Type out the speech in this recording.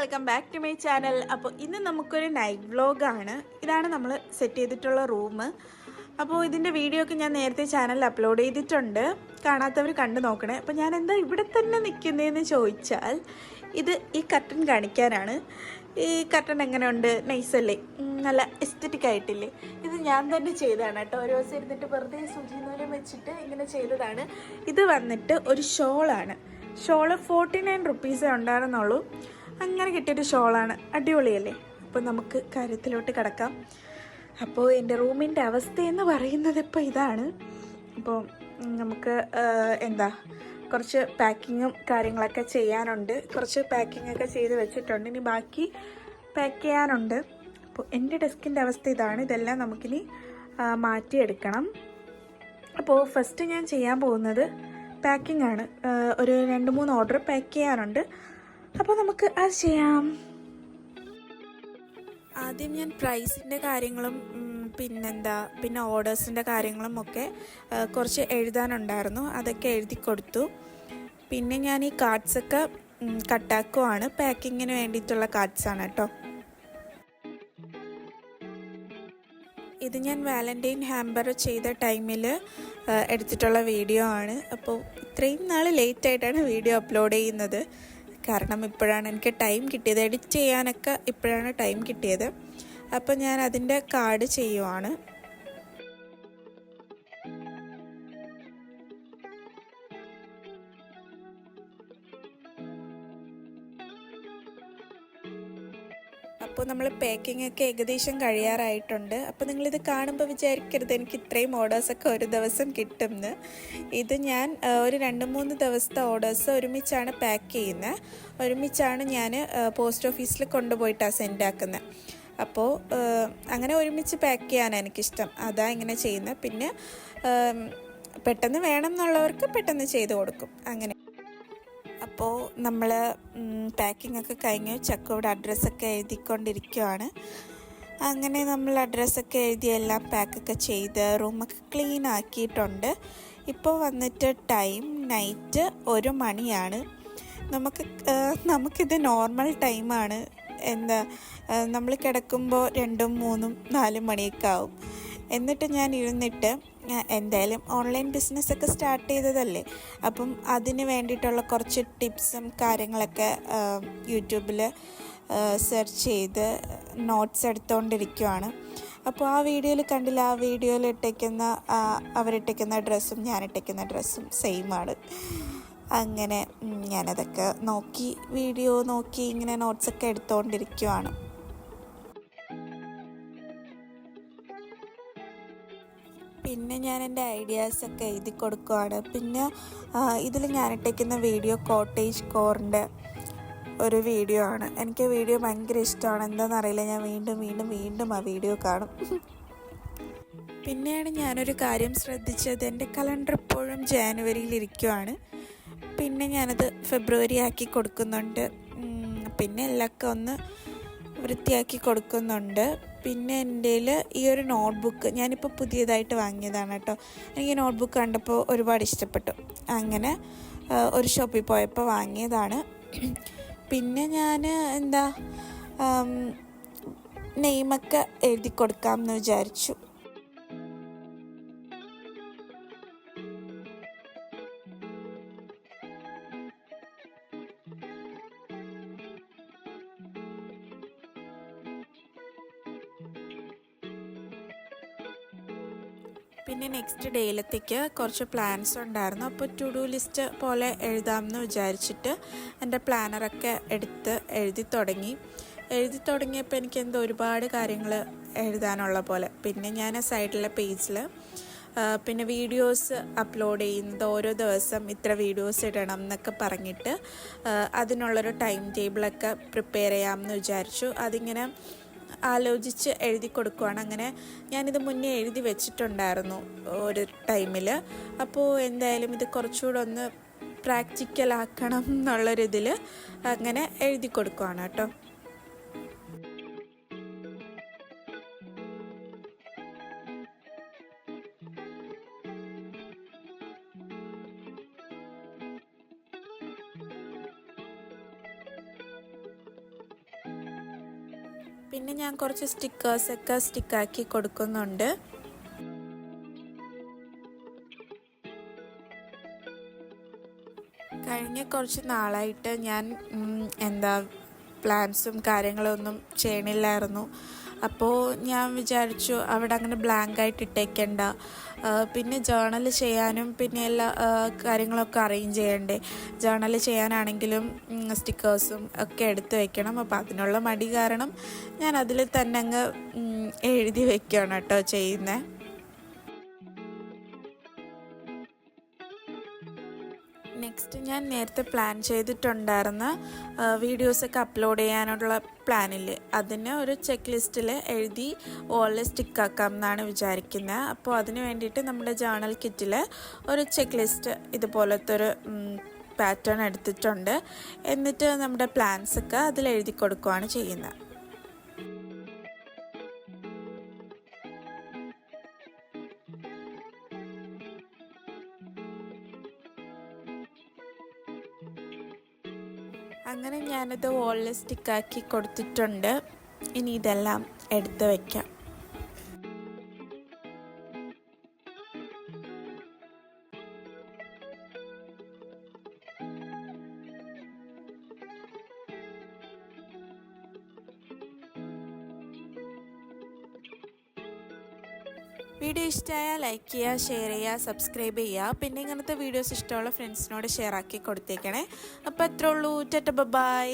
Welcome back to my channel. അപ്പോൾ ഇന്ന് നമുക്കൊരു നൈറ്റ് വ്ലോഗാണ്. ഇതാണ് നമ്മൾ സെറ്റ് ചെയ്തിട്ടുള്ള റൂം. അപ്പോൾ ഇതിൻ്റെ വീഡിയോ ഒക്കെ ഞാൻ നേരത്തെ ചാനലിൽ അപ്ലോഡ് ചെയ്തിട്ടുണ്ട്. കാണാത്തവർ കണ്ടു നോക്കണേ. അപ്പോൾ ഞാൻ എന്താ ഇവിടെ തന്നെ നിൽക്കുന്നതെന്ന് ചോദിച്ചാൽ ഈ കർട്ടൻ കാണിക്കാനാണ്. ഈ കർട്ടൻ എങ്ങനെയുണ്ട്? നൈസല്ലേ? നല്ല എസ്തറ്റിക് ആയിട്ടില്ലേ? ഇത് ഞാൻ തന്നെ ചെയ്തതാണ് കേട്ടോ. ഒരു ദിവസം ഇരുന്നിട്ട് വെറുതെ സൂചിനൂലും വെച്ചിട്ട് ഇങ്ങനെ ചെയ്തതാണ്. ഇത് വന്നിട്ട് ഒരു ഷോളാണ്. ഷോള് 49 റുപ്പീസേ ഉണ്ടായിരുന്നുള്ളൂ. അങ്ങനെ കിട്ടിയൊരു ഷോളാണ്. അടിപൊളിയല്ലേ? അപ്പോൾ നമുക്ക് കാര്യത്തിലോട്ട് കിടക്കാം. അപ്പോൾ എൻ്റെ റൂമിൻ്റെ അവസ്ഥയെന്ന് പറയുന്നത് ഇപ്പോൾ ഇതാണ്. അപ്പോൾ നമുക്ക് കുറച്ച് പാക്കിങ്ങും കാര്യങ്ങളൊക്കെ ചെയ്യാനുണ്ട്. കുറച്ച് പാക്കിങ്ങൊക്കെ ചെയ്ത് വെച്ചിട്ടുണ്ട്. ഇനി ബാക്കി പാക്ക് ചെയ്യാനുണ്ട്. അപ്പോൾ എൻ്റെ ഡെസ്കിൻ്റെ അവസ്ഥ ഇതാണ്. ഇതെല്ലാം നമുക്കിനി മാറ്റിയെടുക്കണം. അപ്പോൾ ഫസ്റ്റ് ഞാൻ ചെയ്യാൻ പോകുന്നത് പാക്കിംഗ് ആണ്. ഒരു 2-3 ഓർഡർ പാക്ക് ചെയ്യാനുണ്ട്. അപ്പോൾ നമുക്ക് അത് ചെയ്യാം. ആദ്യം ഞാൻ പ്രൈസിൻ്റെ കാര്യങ്ങളും പിന്നെ ഓർഡേഴ്സിൻ്റെ കാര്യങ്ങളും ഒക്കെ കുറച്ച് എഴുതാനുണ്ടായിരുന്നു. അതൊക്കെ എഴുതി കൊടുത്തു. പിന്നെ ഞാൻ ഈ കാർഡ്സൊക്കെ കട്ടാക്കുവാണ്. പാക്കിങ്ങിന് വേണ്ടിയിട്ടുള്ള കാർഡ്സാണ് കേട്ടോ. ഇത് ഞാൻ വാലന്റൈൻ ഹാമ്പർ ചെയ്ത ടൈമിൽ എടുത്തിട്ടുള്ള വീഡിയോ ആണ്. അപ്പോൾ ഇത്രയും നാൾ ലേറ്റായിട്ടാണ് വീഡിയോ അപ്ലോഡ് ചെയ്യുന്നത്. കാരണം ഇപ്പോഴാണ് എനിക്ക് ടൈം കിട്ടിയത്. എഡിറ്റ് ചെയ്യാനൊക്കെ ഇപ്പോഴാണ് ടൈം കിട്ടിയത്. അപ്പോൾ ഞാൻ അതിൻ്റെ കാർഡ് ചെയ്യുവാണ്. അപ്പോൾ നമ്മൾ പാക്കിംഗ് ഒക്കെ ഏകദേശം കഴിയാറായിട്ടുണ്ട്. അപ്പോൾ നിങ്ങളിത് കാണുമ്പോൾ വിചാരിക്കരുത് എനിക്ക് ഇത്രയും ഓർഡേഴ്സൊക്കെ ഒരു ദിവസം കിട്ടുമെന്ന്. ഇത് ഞാൻ ഒരു 2-3 ദിവസത്തെ ഓർഡേഴ്സ് ഒരുമിച്ചാണ് പാക്ക് ചെയ്യുന്നത്. ഒരുമിച്ചാണ് ഞാൻ പോസ്റ്റ് ഓഫീസിൽ കൊണ്ടുപോയിട്ടാണ് സെൻഡ് ആക്കുന്നത്. അപ്പോൾ അങ്ങനെ ഒരുമിച്ച് പാക്ക് ചെയ്യാനാണ് എനിക്കിഷ്ടം. അതാ ഇങ്ങനെ ചെയ്യുന്നത്. പിന്നെ പെട്ടെന്ന് വേണം എന്നുള്ളവർക്ക് പെട്ടെന്ന് ചെയ്ത് കൊടുക്കും. അങ്ങനെ അപ്പോൾ നമ്മൾ പാക്കിംഗ് ഒക്കെ കഴിഞ്ഞു. ചക്കോയുടെ അഡ്രസ്സൊക്കെ എഴുതിക്കൊണ്ടിരിക്കുകയാണ്. അങ്ങനെ നമ്മൾ അഡ്രസ്സൊക്കെ എഴുതി എല്ലാം പാക്കൊക്കെ ചെയ്ത് റൂമൊക്കെ ക്ലീൻ ആക്കിയിട്ടുണ്ട്. ഇപ്പോൾ വന്നിട്ട് ടൈം നൈറ്റ് 1 മണിയാണ്. നമുക്കിത് നോർമൽ ടൈമാണ്. നമ്മൾ കിടക്കുമ്പോൾ 2, 3, 4 മണിയൊക്കെ ആവും. എന്നിട്ട് ഞാൻ ഇരുന്നിട്ട് എന്തായാലും ഓൺലൈൻ ബിസിനസ്സൊക്കെ സ്റ്റാർട്ട് ചെയ്തതല്ലേ, അപ്പം അതിന് വേണ്ടിയിട്ടുള്ള കുറച്ച് ടിപ്സും കാര്യങ്ങളൊക്കെ യൂട്യൂബിൽ സെർച്ച് ചെയ്ത് നോട്ട്സ് എടുത്തുകൊണ്ടിരിക്കുകയാണ്. അപ്പോൾ ആ വീഡിയോയിൽ കണ്ടില്ല, ആ വീഡിയോയിൽ അവരിട്ടേക്കുന്ന ഡ്രസ്സും ഞാനിട്ടേക്കുന്ന ഡ്രസ്സും സെയിമാണ്. അങ്ങനെ ഞാനതൊക്കെ വീഡിയോ നോക്കി ഇങ്ങനെ നോട്ട്സൊക്കെ എടുത്തുകൊണ്ടിരിക്കുകയാണ്. പിന്നെ ഞാൻ എൻ്റെ ഐഡിയാസൊക്കെ എഴുതി കൊടുക്കുകയാണ്. പിന്നെ ഇതിൽ ഞാനിട്ടേക്കുന്ന വീഡിയോ കോട്ടേജ് കോറിൻ്റെ ഒരു വീഡിയോ ആണ്. എനിക്ക് വീഡിയോ ഭയങ്കര ഇഷ്ടമാണ്. എന്താണെന്നറിയില്ല, ഞാൻ വീണ്ടും ആ വീഡിയോ കാണും. പിന്നെയാണ് ഞാനൊരു കാര്യം ശ്രദ്ധിച്ചത്, എൻ്റെ കലണ്ടർ ഇപ്പോഴും ജാനുവരിയിലിരിക്കുവാണ്. പിന്നെ ഞാനത് ഫെബ്രുവരി ആക്കി കൊടുക്കുന്നുണ്ട്. പിന്നെ എല്ലൊക്കെ ഒന്ന് വൃത്തിയാക്കി കൊടുക്കുന്നുണ്ട്. പിന്നെ എൻ്റെ ഈ ഒരു നോട്ട്ബുക്ക് ഞാനിപ്പോൾ പുതിയതായിട്ട് വാങ്ങിയതാണ് കേട്ടോ. എനിക്ക് നോട്ട്ബുക്ക് കണ്ടപ്പോൾ ഒരുപാട് ഇഷ്ടപ്പെട്ടു. അങ്ങനെ ഒരു ഷോപ്പിൽ പോയപ്പോൾ വാങ്ങിയതാണ്. പിന്നെ ഞാൻ നെയിമൊക്കെ എഴുതി കൊടുക്കാമെന്ന് വിചാരിച്ചു. പിന്നെ നെക്സ്റ്റ് ഡേയിലത്തേക്ക് കുറച്ച് പ്ലാൻസ് ഉണ്ടായിരുന്നു. അപ്പോൾ ടു ഡു ലിസ്റ്റ് പോലെ എഴുതാമെന്ന് വിചാരിച്ചിട്ട് എൻ്റെ പ്ലാനറൊക്കെ എഴുതി തുടങ്ങിയപ്പോൾ എനിക്ക് ഒരുപാട് കാര്യങ്ങൾ എഴുതാനുള്ള പോലെ. പിന്നെ ഞാൻ സൈഡിലെ പേജിൽ പിന്നെ വീഡിയോസ് അപ്ലോഡ് ചെയ്യുന്നത് ഓരോ ദിവസം ഇത്ര വീഡിയോസ് ഇടണം എന്നൊക്കെ പറഞ്ഞിട്ട് അതിനുള്ളൊരു ടൈം ടേബിളൊക്കെ പ്രിപ്പയർ ചെയ്യാമെന്ന് വിചാരിച്ചു. അതിങ്ങനെ ആലോചിച്ച് എഴുതി കൊടുക്കുവാണ്. അങ്ങനെ ഞാനിത് മുന്നേ എഴുതി വെച്ചിട്ടുണ്ടായിരുന്നു ഒരു ടൈമിൽ. അപ്പോൾ എന്തായാലും ഇത് കുറച്ചുകൂടെ ഒന്ന് പ്രാക്ടിക്കലാക്കണം എന്നുള്ളൊരിതിൽ അങ്ങനെ എഴുതി കൊടുക്കുവാണ് കേട്ടോ. പിന്നെ ഞാൻ കുറച്ച് സ്റ്റിക്കേഴ്സൊക്കെ സ്റ്റിക്കാക്കി കൊടുക്കുന്നുണ്ട്. കഴിഞ്ഞ കുറച്ച് നാളായിട്ട് ഞാൻ പ്ലാൻസും കാര്യങ്ങളൊന്നും ചെയ്യണില്ലായിരുന്നു. അപ്പോൾ ഞാൻ വിചാരിച്ചു അവിടെ അങ്ങനെ ബ്ലാങ്കായിട്ട് ഇട്ടേക്കണ്ട, പിന്നെ ജേർണൽ ചെയ്യാനും പിന്നെ എല്ലാ കാര്യങ്ങളൊക്കെ അറേഞ്ച് ചെയ്യണ്ടേ. ജേർണൽ ചെയ്യാനാണെങ്കിലും സ്റ്റിക്കേഴ്സും ഒക്കെ എടുത്ത് വെക്കണം. അപ്പോൾ അതിനുള്ള മടി കാരണം ഞാൻ അതിൽ തന്നെ അങ്ങ് എഴുതി വെക്കുകയാണ് കേട്ടോ ചെയ്യുന്നത്. നെക്സ്റ്റ് ഞാൻ നേരത്തെ പ്ലാൻ ചെയ്തിട്ടുണ്ടായിരുന്ന വീഡിയോസൊക്കെ അപ്ലോഡ് ചെയ്യാനുള്ള പ്ലാനിൽ അതിന് ഒരു ചെക്ക് ലിസ്റ്റിൽ എഴുതി വോളിൽ സ്റ്റിക്കാക്കാം എന്നാണ് വിചാരിക്കുന്നത്. അപ്പോൾ അതിന് വേണ്ടിയിട്ട് നമ്മുടെ ജേർണൽ കിറ്റിൽ ഒരു ചെക്ക് ലിസ്റ്റ് ഇതുപോലത്തെ ഒരു പാറ്റേൺ എടുത്തിട്ടുണ്ട്. എന്നിട്ട് നമ്മുടെ പ്ലാൻസൊക്കെ അതിൽ എഴുതി കൊടുക്കുകയാണ് ചെയ്യുന്നത്. അങ്ങനെ ഞാനത് വോളിൽ സ്റ്റിക്കാക്കി കൊടുത്തിട്ടുണ്ട്. ഇനി ഇതെല്ലാം എടുത്ത് വയ്ക്കാം. വീഡിയോ ഇഷ്ടമായാൽ ലൈക്ക് ചെയ്യുക, ഷെയർ ചെയ്യുക, സബ്സ്ക്രൈബ് ചെയ്യുക. പിന്നെ ഇങ്ങനത്തെ വീഡിയോസ് ഇഷ്ടമുള്ള ഫ്രണ്ട്സിനോട് ഷെയർ ആക്കി കൊടുത്തേക്കണേ. അപ്പോൾ അത്രേ ഉള്ളൂ. Tata bye.